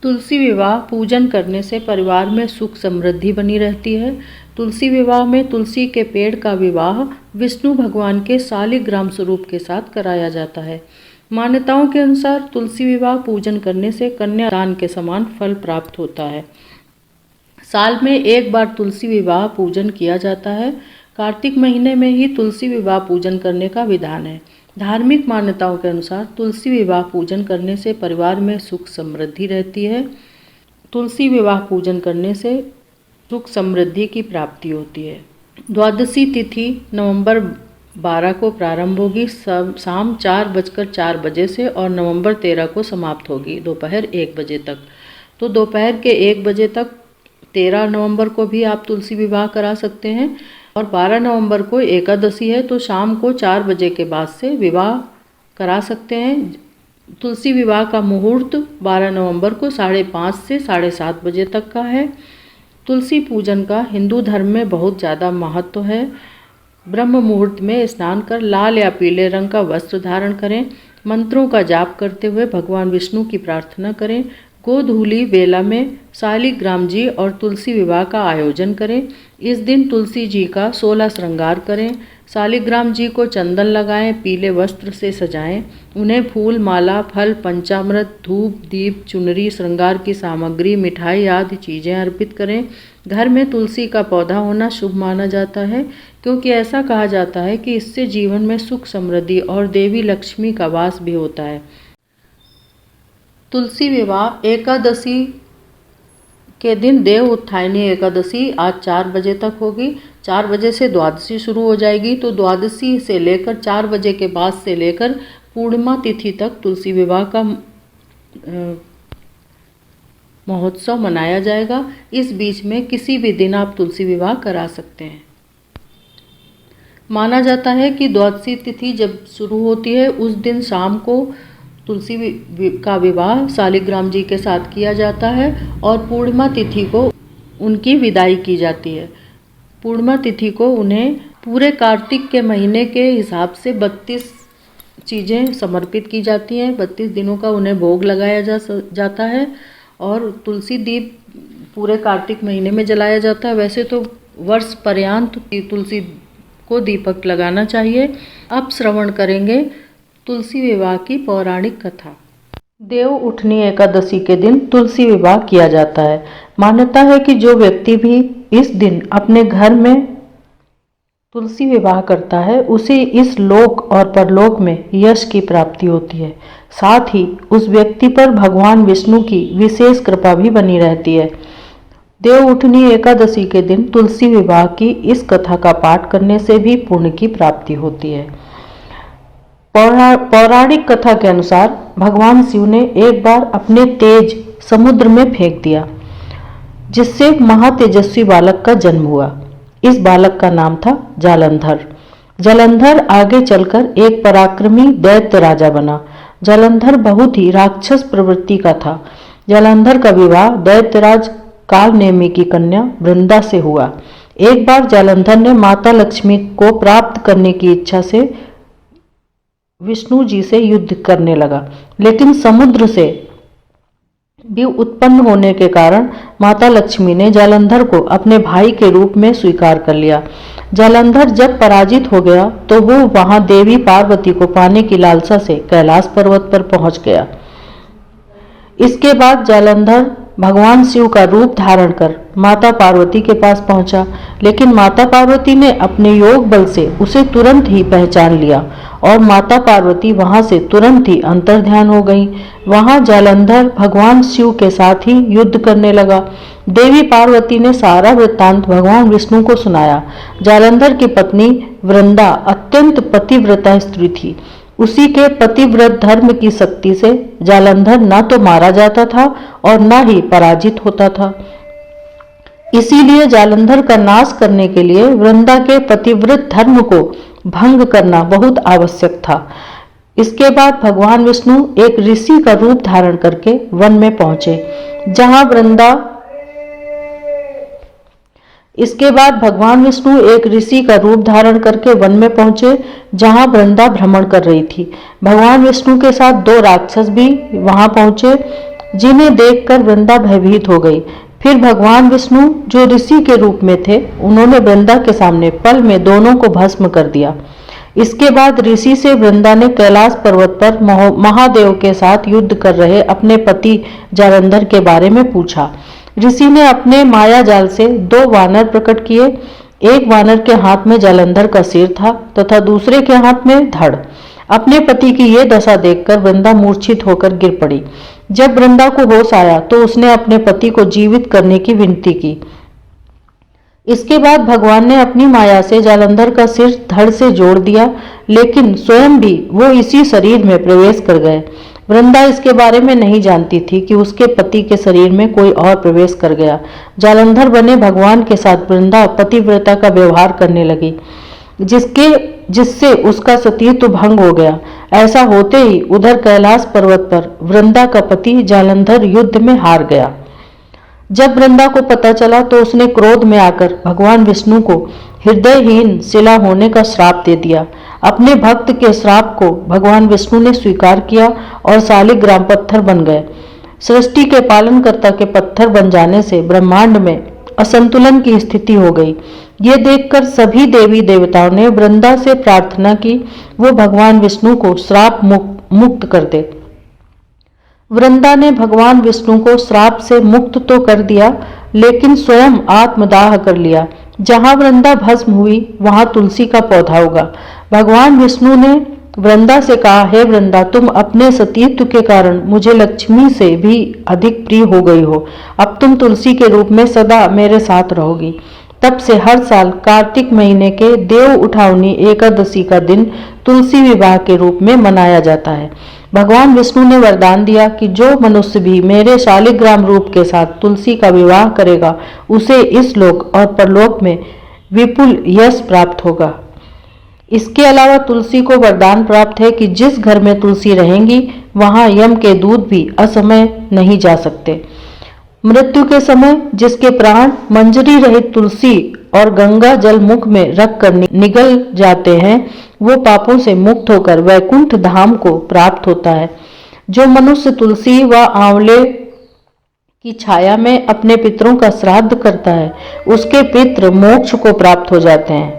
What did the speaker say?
तुलसी विवाह पूजन करने से परिवार में सुख समृद्धि बनी रहती है। तुलसी विवाह में तुलसी के पेड़ का विवाह विष्णु भगवान के शालिग्राम स्वरूप के साथ कराया जाता है। मान्यताओं के अनुसार तुलसी विवाह पूजन करने से कन्यादान के समान फल प्राप्त होता है। साल में एक बार तुलसी विवाह पूजन किया जाता है। कार्तिक महीने में ही तुलसी विवाह पूजन करने का विधान है। धार्मिक मान्यताओं के अनुसार तुलसी विवाह पूजन करने से परिवार में सुख समृद्धि रहती है। तुलसी विवाह पूजन करने से सुख समृद्धि की प्राप्ति होती है। द्वादशी तिथि नवंबर 12 को प्रारंभ होगी शाम 4:04 बजे से और नवंबर 13 को समाप्त होगी दोपहर 1 बजे तक। तो दोपहर के 1 बजे तक 13 नवंबर को भी आप तुलसी विवाह करा सकते हैं और 12 नवंबर को एकादशी है तो शाम को 4 बजे के बाद से विवाह करा सकते हैं। तुलसी विवाह का मुहूर्त 12 नवंबर को 5:30 से 7:30 बजे तक का है। तुलसी पूजन का हिंदू धर्म में बहुत ज़्यादा महत्व है। ब्रह्म मुहूर्त में स्नान कर लाल या पीले रंग का वस्त्र धारण करें। मंत्रों का जाप करते हुए भगवान विष्णु की प्रार्थना करें। गोधूली बेला में शालिग्राम जी और तुलसी विवाह का आयोजन करें। इस दिन तुलसी जी का 16 श्रृंगार करें। शालिग्राम जी को चंदन लगाएं, पीले वस्त्र से सजाएं। उन्हें फूल, माला, फल, पंचामृत, धूप, दीप, चुनरी, श्रृंगार की सामग्री, मिठाई आदि चीज़ें अर्पित करें। घर में तुलसी का पौधा होना शुभ माना जाता है क्योंकि ऐसा कहा जाता है कि इससे जीवन में सुख समृद्धि और देवी लक्ष्मी का वास भी होता है। तुलसी विवाह एकादशी के दिन देव उत्थायनी एकादशी आज 4 बजे तक होगी। 4 बजे से द्वादशी शुरू हो जाएगी तो द्वादशी से लेकर 4 बजे के बाद से लेकर पूर्णिमा तिथि तक तुलसी विवाह का महोत्सव मनाया जाएगा। इस बीच में किसी भी दिन आप तुलसी विवाह करा सकते हैं। माना जाता है कि द्वादशी तिथि जब शुरू होती है उस दिन शाम को तुलसी का विवाह शालिग्राम जी के साथ किया जाता है और पूर्णिमा तिथि को उनकी विदाई की जाती है। पूर्णिमा तिथि को उन्हें पूरे कार्तिक के महीने के हिसाब से 32 चीज़ें समर्पित की जाती हैं। 32 दिनों का उन्हें भोग लगाया जाता है और तुलसी दीप पूरे कार्तिक महीने में जलाया जाता है। वैसे तो वर्ष पर्यंत तुलसी को दीपक लगाना चाहिए। अब श्रवण करेंगे तुलसी विवाह की पौराणिक कथा। देव उठनी एकादशी के दिन तुलसी विवाह किया जाता है। मान्यता है कि जो व्यक्ति भी इस दिन अपने घर में तुलसी विवाह करता है उसे इस लोक और परलोक में यश की प्राप्ति होती है। साथ ही उस व्यक्ति पर भगवान विष्णु की विशेष कृपा भी बनी रहती है। देव उठनी एकादशी के दिन तुलसी विवाह की इस कथा का पाठ करने से भी पुण्य की प्राप्ति होती है। पौराणिक कथा के अनुसार भगवान शिव ने एक बार अपने तेज समुद्र में फेंक दिया जिससे महातेजस्वी बालक का जन्म हुआ। इस बालक का नाम था जालंधर। जालंधर आगे चलकर एक पराक्रमी दैत्य राजा बना। जालंधर बहुत ही राक्षस प्रवृत्ति का था। जालंधर का विवाह दैत्यराज कालनेमी की कन्या वृंदा से हुआ। एक बार जालंधर ने माता लक्ष्मी को प्राप्त करने की इच्छा से विष्णु जी से युद्ध करने लगा, लेकिन समुद्र से भी उत्पन्न होने के कारण माता लक्ष्मी ने जालंधर को अपने भाई के रूप में स्वीकार कर लिया। जालंधर जब पराजित हो गया तो वो वहां देवी पार्वती को पाने की लालसा से कैलाश पर्वत पर पहुंच गया। इसके बाद जालंधर भगवान शिव का रूप धारण कर माता पार्वती के पास पहुंचा, लेकिन माता पार्वती ने अपने योग बल से उसे तुरंत ही पहचान लिया और माता पार्वती वहां से तुरंत ही अंतर्ध्यान हो गई। वहां जालंधर भगवान शिव के साथ ही युद्ध करने लगा। देवी पार्वती ने सारा वृत्तांत भगवान विष्णु को सुनाया। जालंधर की पत्नी वृंदा अत्यंत पतिव्रता स्त्री थी। उसी के पतिव्रत धर्म की शक्ति से जालंधर न तो मारा जाता था और न ही पराजित होता था। इसीलिए जालंधर का नाश करने के लिए वृंदा के पतिव्रत धर्म को भंग करना बहुत आवश्यक था। इसके बाद भगवान विष्णु एक ऋषि का रूप धारण करके वन में पहुंचे, जहां वृंदा इसके बाद भगवान विष्णु एक ऋषि का रूप धारण करके वन में पहुंचे, जहां वृंदा भ्रमण कर रही थी। भगवान विष्णु के साथ 2 राक्षस भी वहां पहुंचे। जिन्हें देखकर वृंदा भयभीत हो गई। फिर भगवान विष्णु, जो ऋषि के रूप में थे, उन्होंने वृंदा के सामने पल में दोनों को भस्म कर दिया। इसके बाद ऋषि से वृंदा ने कैलाश पर्वत पर महादेव के साथ युद्ध कर रहे अपने पति जालंधर के बारे में पूछा। ऋषि ने अपने माया जाल से 2 वानर प्रकट किए। एक वानर के हाथ में जालंधर का सिर था तथा दूसरे के हाथ में धड़। अपने पति की ये दशा देखकर वृंदा मूर्छित होकर गिर पड़ी। जब वृंदा को होश आया तो उसने अपने पति को जीवित करने की विनती की। इसके बाद भगवान ने अपनी माया से जालंधर का सिर धड़ से जोड़ दिया, लेकिन स्वयं भी वो इसी शरीर में प्रवेश कर गए। वृंदा इसके बारे में नहीं जानती थी कि उसके पति के शरीर में कोई और प्रवेश कर गया। जालंधर बने भगवान के साथ वृंदा पतिव्रता का व्यवहार करने लगी, जिससे उसका सतीत्व भंग हो गया। ऐसा होते ही उधर कैलाश पर्वत पर वृंदा का पति जालंधर युद्ध में हार गया। जब वृंदा को पता चला तो उसने क्रोध में आकर भगवान विष्णु को हृदयहीन शिला होने का श्राप दे दिया। अपने भक्त के श्राप को भगवान विष्णु ने स्वीकार किया और शालिग्राम पत्थर बन गए। सृष्टि के पालनकर्ता के पत्थर बन जाने से ब्रह्मांड में असंतुलन की स्थिति हो गई। ये देखकर सभी देवी देवताओं ने वृंदा से प्रार्थना की वो भगवान विष्णु को श्राप मुक्त कर दे। वृंदा ने भगवान विष्णु को श्राप से मुक्त तो कर दिया, लेकिन स्वयं आत्मदाह कर लिया। जहां वृंदा भस्म हुई वहां तुलसी का पौधा उगा। भगवान विष्णु ने वृंदा से कहा, हे वृंदा, तुम अपने सतीत्व के कारण मुझे लक्ष्मी से भी अधिक प्रिय हो गई हो। अब तुम तुलसी के रूप में सदा मेरे साथ रहोगी। तब से हर साल कार्तिक महीने के देव उठावनी एकादशी का दिन तुलसी विवाह के रूप में मनाया जाता है। भगवान विष्णु ने वरदान दिया कि जो मनुष्य भी मेरे शालिग्राम रूप के साथ तुलसी का विवाह करेगा, उसे इस लोक और परलोक में विपुल यश प्राप्त होगा। इसके अलावा तुलसी को वरदान प्राप्त है कि जिस घर में तुलसी रहेंगी वहां यम के दूत भी असमय नहीं जा सकते। मृत्यु के समय जिसके प्राण मंजरी रहित तुलसी और गंगा जल मुख में रखकर निगल जाते हैं, वो पापों से मुक्त होकर वैकुंठ धाम को प्राप्त होता है। जो मनुष्य तुलसी व आंवले की छाया में अपने पितरों का श्राद्ध करता है, उसके पितृ मोक्ष को प्राप्त हो जाते हैं।